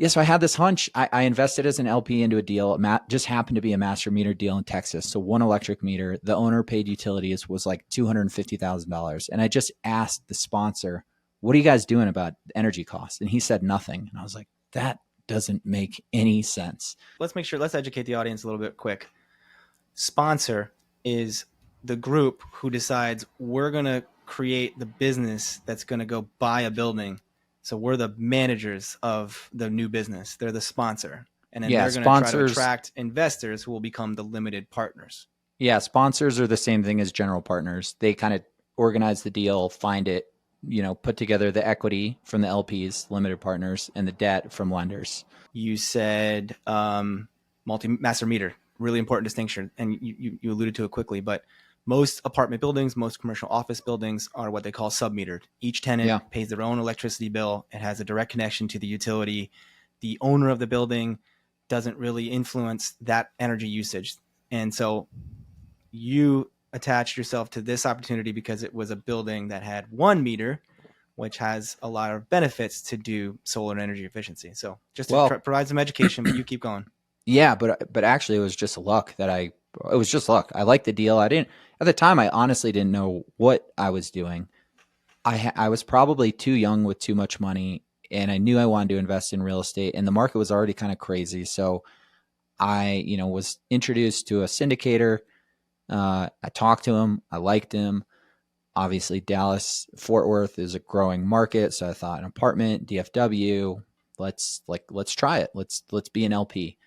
So I had this hunch. I invested as an LP into a deal. Just happened to be a master meter deal in Texas. So 1 electric meter. The owner paid utilities, was like $250,000. And I just asked the sponsor, what are you guys doing about energy costs? And he said nothing. And I was like, that doesn't make any sense. Let's educate the audience a little bit quick. Sponsor is the group who decides we're going to create the business that's going to go buy a building. So we're the managers of the new business. They're the sponsor. And then they're going to try to attract investors who will become the limited partners. Yeah, sponsors are the same thing as general partners. They kind of organize the deal, find it, put together the equity from the LPs, limited partners, and the debt from lenders. You said master meter. Really important distinction, and you alluded to it quickly, but most apartment buildings, most commercial office buildings are what they call sub-metered. Each tenant pays their own electricity bill. It has a direct connection to the utility. The owner of the building doesn't really influence that energy usage. And so you attached yourself to this opportunity because it was a building that had 1 meter, which has a lot of benefits to do solar and energy efficiency. So just to provide some education, but you keep going. Yeah, but actually it was just luck it was just luck. I liked the deal. At the time, I honestly didn't know what I was doing. I was probably too young with too much money, and I knew I wanted to invest in real estate, and the market was already kind of crazy. So I, was introduced to a syndicator. I talked to him. I liked him. Obviously, Dallas, Fort Worth is a growing market. So I thought, an apartment, DFW, let's try it. Let's be an LP.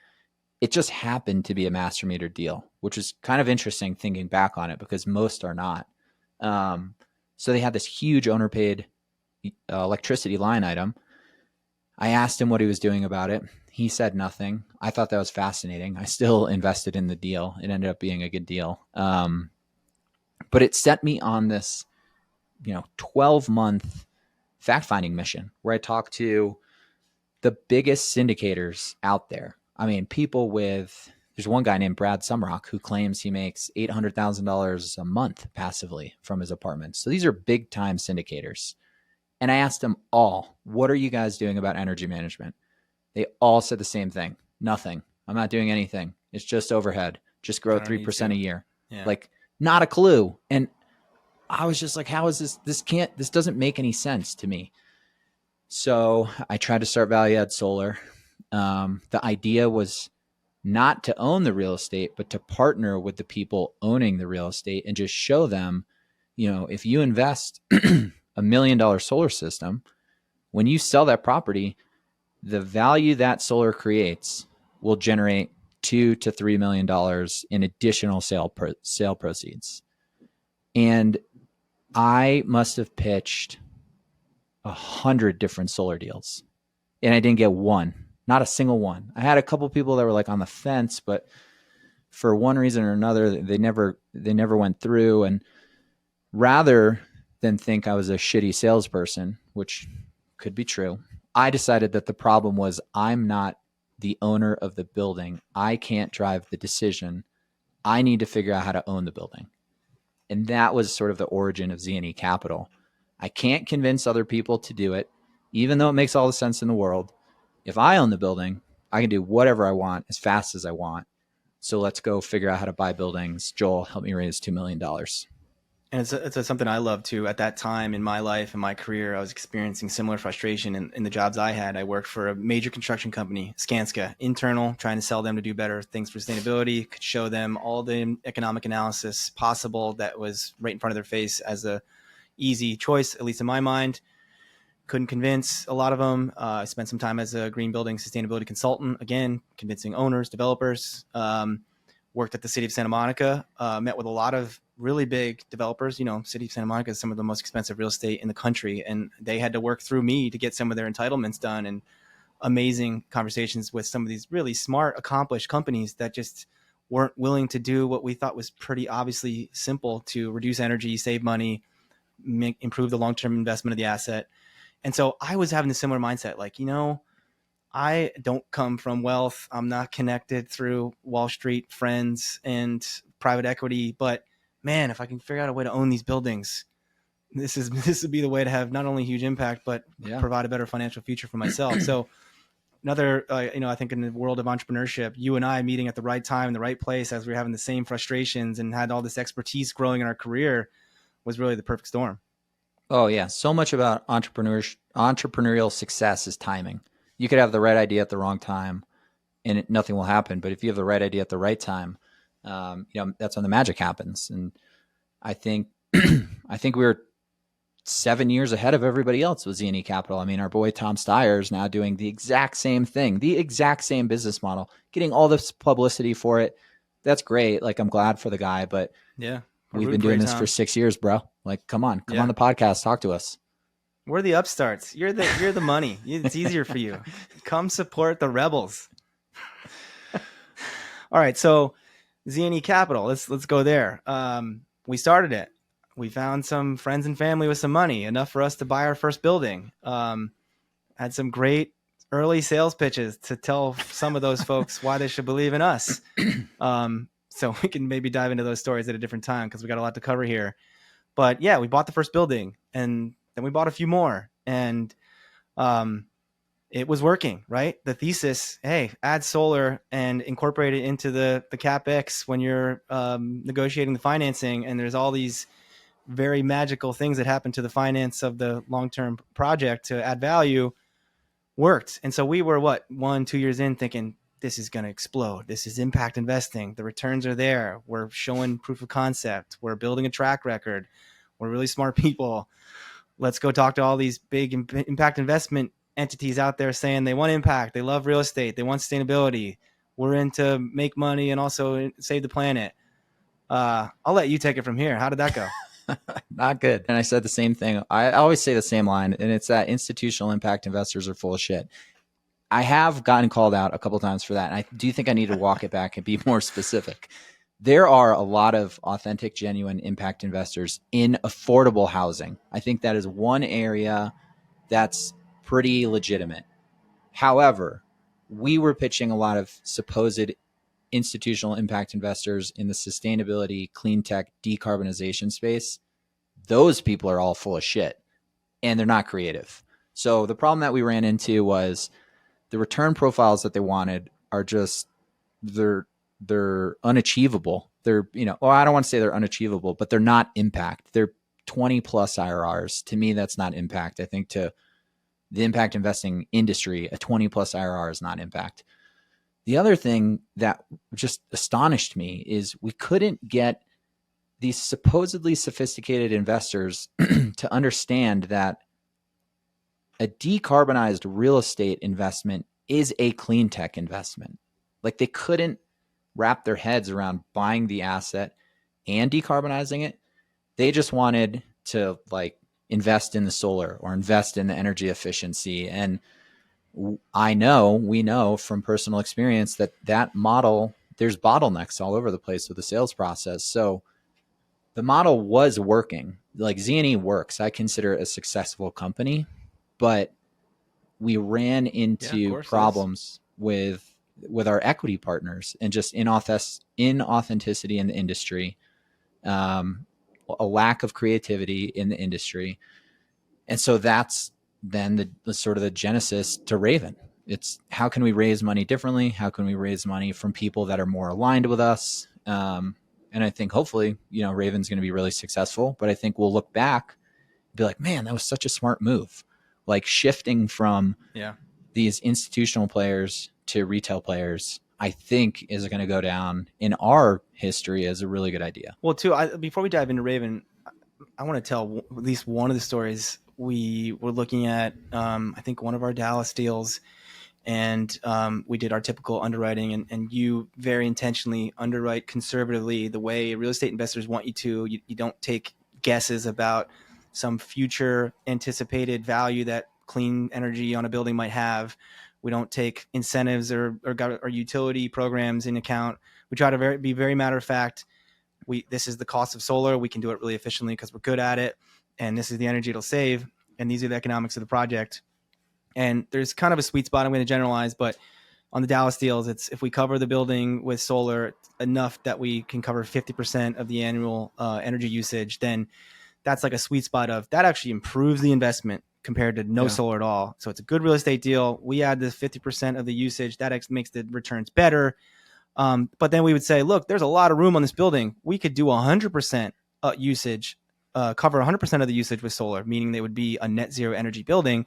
It just happened to be a master meter deal, which is kind of interesting thinking back on it, because most are not. So they had this huge owner paid electricity line item. I asked him what he was doing about it. He said nothing. I thought that was fascinating. I still invested in the deal. It ended up being a good deal. But it set me on this, 12-month fact-finding mission where I talked to the biggest syndicators out there. I mean, people there's one guy named Brad Sumrock who claims he makes $800,000 a month passively from his apartment. So these are big time syndicators. And I asked them all, what are you guys doing about energy management? They all said the same thing. Nothing. I'm not doing anything. It's just overhead. Just grow 3% a year. Yeah. Like, not a clue. And I was just like, how is this? This doesn't make any sense to me. So I tried to start value add solar. The idea was not to own the real estate, but to partner with the people owning the real estate and just show them, if you invest $1 million solar system, when you sell that property, the value that solar creates will generate $2 to $3 million in additional sale proceeds. And I must have pitched 100 different solar deals, and I didn't get one, not a single one. I had a couple people that were like on the fence, but for one reason or another, they never went through. And rather than think I was a shitty salesperson, which could be true, I decided that the problem was I'm not the owner of the building. I can't drive the decision. I need to figure out how to own the building. And that was sort of the origin of ZNE Capital. I can't convince other people to do it, even though it makes all the sense in the world. If I own the building, I can do whatever I want as fast as I want. So let's go figure out how to buy buildings. Joel, help me raise $2 million. And it's something I love too. At that time in my life and my career, I was experiencing similar frustration in the jobs I had. I worked for a major construction company, Skanska, internal, trying to sell them to do better things for sustainability, could show them all the economic analysis possible that was right in front of their face as a easy choice, at least in my mind. Couldn't convince a lot of them. I spent some time as a green building sustainability consultant, again, convincing owners, developers. Worked at the city of Santa Monica, met with a lot of really big developers. City of Santa Monica is some of the most expensive real estate in the country, and they had to work through me to get some of their entitlements done, and amazing conversations with some of these really smart, accomplished companies that just weren't willing to do what we thought was pretty obviously simple to reduce energy, save money, improve the long-term investment of the asset. And so I was having a similar mindset, like, I don't come from wealth. I'm not connected through Wall Street friends and private equity, but man, if I can figure out a way to own these buildings, this would be the way to have not only huge impact, but provide a better financial future for myself. So another, I think in the world of entrepreneurship, you and I meeting at the right time in the right place as we were having the same frustrations and had all this expertise growing in our career was really the perfect storm. Oh yeah. So much about entrepreneurial success is timing. You could have the right idea at the wrong time and nothing will happen. But if you have the right idea at the right time, that's when the magic happens. And I think, I think we were 7 years ahead of everybody else with ZNE Capital. I mean, our boy Tom Steyer is now doing the exact same thing, the exact same business model, getting all this publicity for it. That's great. Like, I'm glad for the guy, but yeah, we've been doing this for 6 years, bro. Like, come on the podcast, talk to us. We're the upstarts. You're the money. It's easier for you. Come support the rebels. All right, so ZNE Capital. Let's go there. We started it. We found some friends and family with some money, enough for us to buy our first building. Had some great early sales pitches to tell some of those folks why they should believe in us. So we can maybe dive into those stories at a different time because we got a lot to cover here. But yeah, we bought the first building and then we bought a few more, and it was working, right? The thesis, hey, add solar and incorporate it into the CapEx when you're negotiating the financing. And there's all these very magical things that happen to the finance of the long-term project to add value, worked. And so we were 1-2 years in thinking, this is going to explode. This is impact investing. The returns are there. We're showing proof of concept. We're building a track record. We're really smart people. Let's go talk to all these big impact investment entities out there saying they want impact. They love real estate. They want sustainability. We're in to make money and also save the planet. I'll let you take it from here. How did that go? Not good. And I said the same thing. I always say the same line, and it's that institutional impact investors are full of shit. I have gotten called out a couple of times for that. And I do think I need to walk it back and be more specific. There are a lot of authentic, genuine impact investors in affordable housing. I think that is one area that's pretty legitimate. However, we were pitching a lot of supposed institutional impact investors in the sustainability, clean tech, decarbonization space. Those people are all full of shit and they're not creative. So the problem that we ran into was the return profiles that they wanted are just, they're unachievable. They're, I don't want to say they're unachievable, but they're not impact. They're 20 plus IRRs. To me, that's not impact. I think to the impact investing industry, a 20 plus IRR is not impact. The other thing that just astonished me is we couldn't get these supposedly sophisticated investors to understand that a decarbonized real estate investment is a clean tech investment. Like they couldn't wrap their heads around buying the asset and decarbonizing it. They just wanted to like invest in the solar or invest in the energy efficiency. And we know from personal experience that model, there's bottlenecks all over the place with the sales process. So the model was working. Like ZNE works. I consider it a successful company, but we ran into problems with our equity partners and just inauthenticity in the industry, a lack of creativity in the industry. And so that's then the sort of the genesis to Rayven. It's how can we raise money differently? How can we raise money from people that are more aligned with us? And I think hopefully, Rayven's going to be really successful, but I think we'll look back and be like, man, that was such a smart move. Like shifting from these institutional players to retail players, I think is going to go down in our history as a really good idea. Well, too, before we dive into Rayven, I want to tell at least one of the stories. We were looking at, I think, one of our Dallas deals, and we did our typical underwriting, and you very intentionally underwrite conservatively the way real estate investors want you to. You don't take guesses about some future anticipated value that clean energy on a building might have. We don't take incentives or utility programs in account. We try to be very matter of fact. This is the cost of solar. We can do it really efficiently because we're good at it. And this is the energy it'll save. And these are the economics of the project. And there's kind of a sweet spot. I'm going to generalize, but on the Dallas deals, it's if we cover the building with solar enough that we can cover 50% of the annual energy usage, then that's like a sweet spot of that actually improves the investment compared to no solar at all. So it's a good real estate deal. We add the 50% of the usage that makes the returns better. But then we would say, look, there's a lot of room on this building. We could do 100% usage, cover 100% of the usage with solar, meaning they would be a net zero energy building.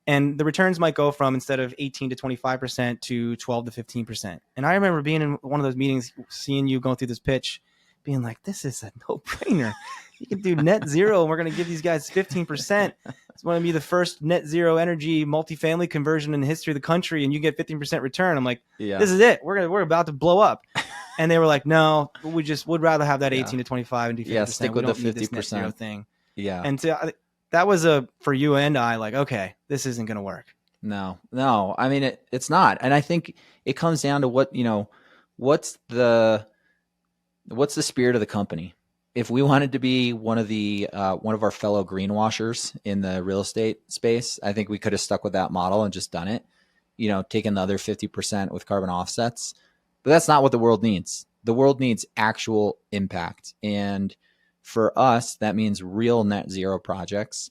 And the returns might go from instead of 18 to 25% to 12 to 15%. And I remember being in one of those meetings, seeing you going through this pitch, being like, this is a no-brainer. You can do net zero, and we're going to give these guys 15%. It's going to be the first net zero energy multifamily conversion in the history of the country, and you get 15% return. I'm like, this is it. We're about to blow up. And they were like, no, we just would rather have that 18 to 25 and do 50%. Stick with the 50% net zero thing. Yeah. And that was for you and I, like, okay, this isn't going to work. No. I mean, it's not. And I think it comes down to what's the spirit of the company. If we wanted to be one of our fellow greenwashers in the real estate space, I think we could have stuck with that model and just done it, taken the other 50% with carbon offsets. But that's not what the world needs. The world needs actual impact. And for us, that means real net zero projects.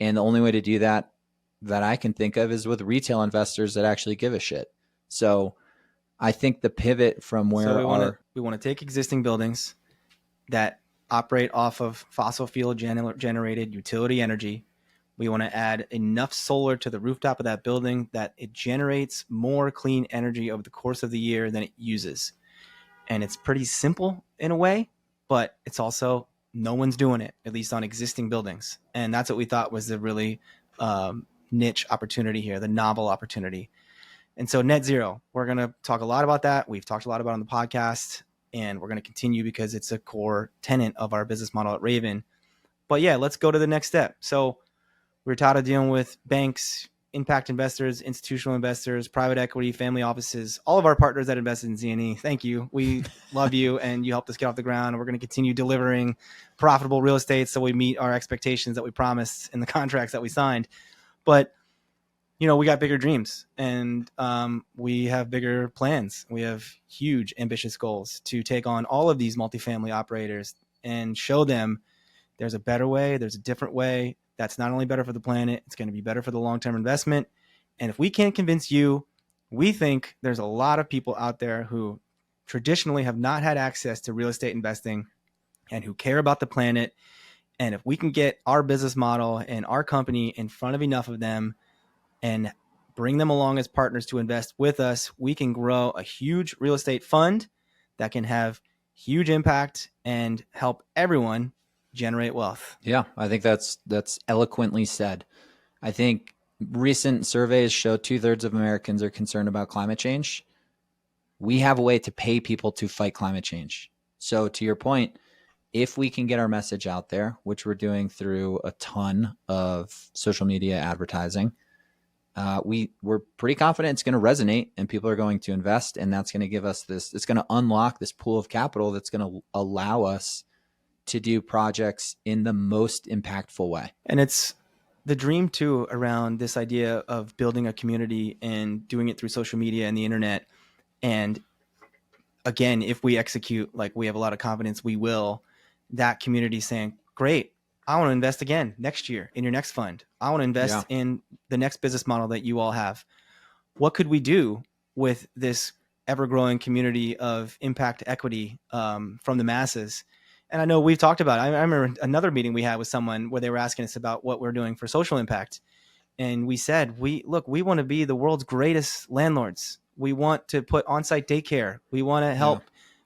And the only way to do that I can think of is with retail investors that actually give a shit. So I think the pivot from where we want to take existing buildings that operate off of fossil fuel generated utility energy. We want to add enough solar to the rooftop of that building that it generates more clean energy over the course of the year than it uses. And it's pretty simple in a way, but it's also no one's doing it, at least on existing buildings. And that's what we thought was the really niche opportunity here, the novel opportunity. And so net zero, we're going to talk a lot about that. We've talked a lot about it on the podcast, and we're going to continue because it's a core tenet of our business model at Rayven. But yeah, let's go to the next step. So we're tired of dealing with banks, impact investors, institutional investors, private equity, family offices, all of our partners that invested in ZNE. Thank you. We love you, and you helped us get off the ground. And we're going to continue delivering profitable real estate so we meet our expectations that we promised in the contracts that we signed. But we got bigger dreams, and we have bigger plans. We have huge, ambitious goals to take on all of these multifamily operators and show them there's a better way, there's a different way that's not only better for the planet, it's going to be better for the long-term investment. And if we can't convince you, we think there's a lot of people out there who traditionally have not had access to real estate investing and who care about the planet And if we can get our business model and our company in front of enough of them and bring them along as partners to invest with us, we can grow a huge real estate fund that can have huge impact and help everyone generate wealth. Yeah, I think that's eloquently said. I think recent surveys show 2/3 of Americans are concerned about climate change. We have a way to pay people to fight climate change. So to your point, if we can get our message out there, which we're doing through a ton of social media advertising, we're pretty confident it's going to resonate and people are going to invest, and that's going to give us this, it's going to unlock this pool of capital that's going to allow us to do projects in the most impactful way. And it's the dream too around this idea of building a community and doing it through social media and the internet. And again, if we execute like we have a lot of confidence we will, that community saying, great, I want to invest again next year in your next fund. I want to invest in the next business model that you all have. What could we do with this ever-growing community of impact equity from the masses? And I know we've talked about it. I remember another meeting we had with someone where they were asking us about what we're doing for social impact. And we said, we want to be the world's greatest landlords. We want to put on-site daycare. We want to help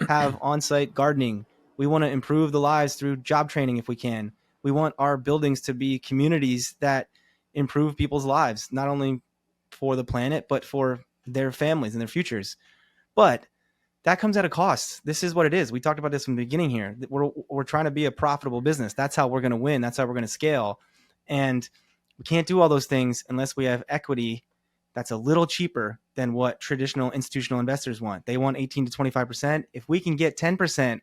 have on-site gardening. We want to improve the lives through job training if we can. We want our buildings to be communities that improve people's lives, not only for the planet, but for their families and their futures. But that comes at a cost. This is what it is. We talked about this from the beginning here. We're trying to be a profitable business. That's how we're going to win. That's how we're going to scale. And we can't do all those things unless we have equity that's a little cheaper than what traditional institutional investors want. They want 18 to 25%. If we can get 10%,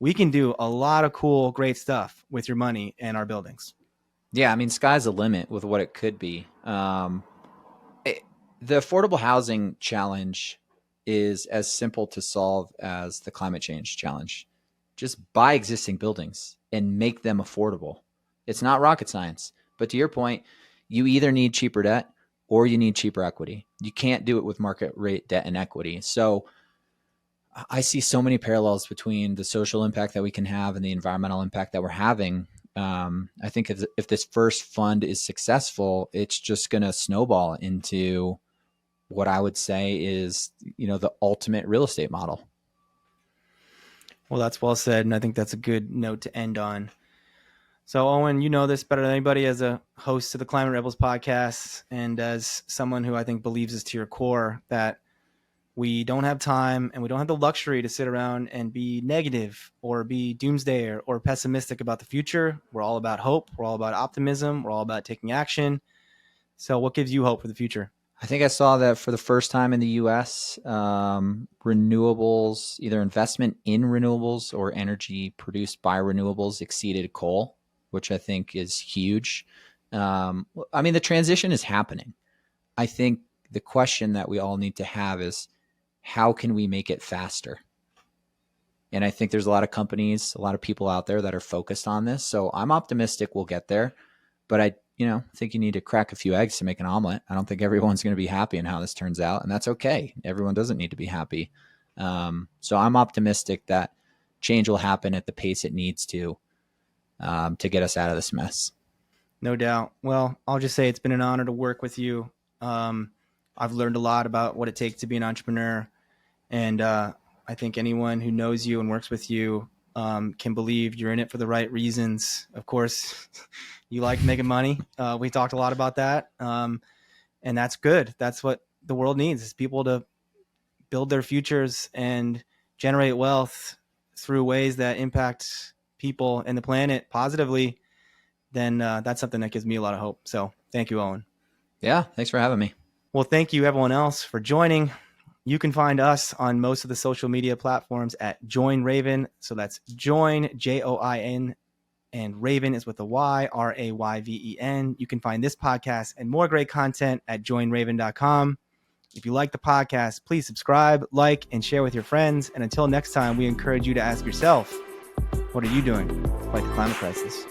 we can do a lot of cool, great stuff with your money and our buildings. Yeah, I mean, sky's the limit with what it could be. The affordable housing challenge is as simple to solve as the climate change challenge. Just buy existing buildings and make them affordable. It's not rocket science. But to your point, you either need cheaper debt or you need cheaper equity. You can't do it with market rate debt and equity. So I see so many parallels between the social impact that we can have and the environmental impact that we're having. I think if this first fund is successful, it's just going to snowball into what I would say is, the ultimate real estate model. Well, that's well said. And I think that's a good note to end on. So Owen, you know this better than anybody as a host of the Climate Rebels podcast and as someone who I think believes this to your core, that we don't have time and we don't have the luxury to sit around and be negative or be doomsday or pessimistic about the future. We're all about hope. We're all about optimism. We're all about taking action. So what gives you hope for the future? I think I saw that for the first time in the U.S., renewables, either investment in renewables or energy produced by renewables exceeded coal, which I think is huge. I mean, the transition is happening. I think the question that we all need to have is, how can we make it faster? And I think there's a lot of companies, a lot of people out there that are focused on this. So I'm optimistic we'll get there, but I think you need to crack a few eggs to make an omelet. I don't think everyone's going to be happy in how this turns out, and that's okay. Everyone doesn't need to be happy. So I'm optimistic that change will happen at the pace it needs to get us out of this mess. No doubt. Well, I'll just say it's been an honor to work with you. I've learned a lot about what it takes to be an entrepreneur. And I think anyone who knows you and works with you can believe you're in it for the right reasons. Of course, you like making money. We talked a lot about that. And that's good. That's what the world needs, is people to build their futures and generate wealth through ways that impact people and the planet positively. Then that's something that gives me a lot of hope. So thank you, Owen. Yeah, thanks for having me. Well, thank you everyone else for joining. You can find us on most of the social media platforms at Join Rayven. So that's Join, Join, and Rayven is with a Y, Rayven. You can find this podcast and more great content at joinraven.com. If you like the podcast, please subscribe, like, and share with your friends. And until next time, we encourage you to ask yourself, what are you doing to fight the climate crisis?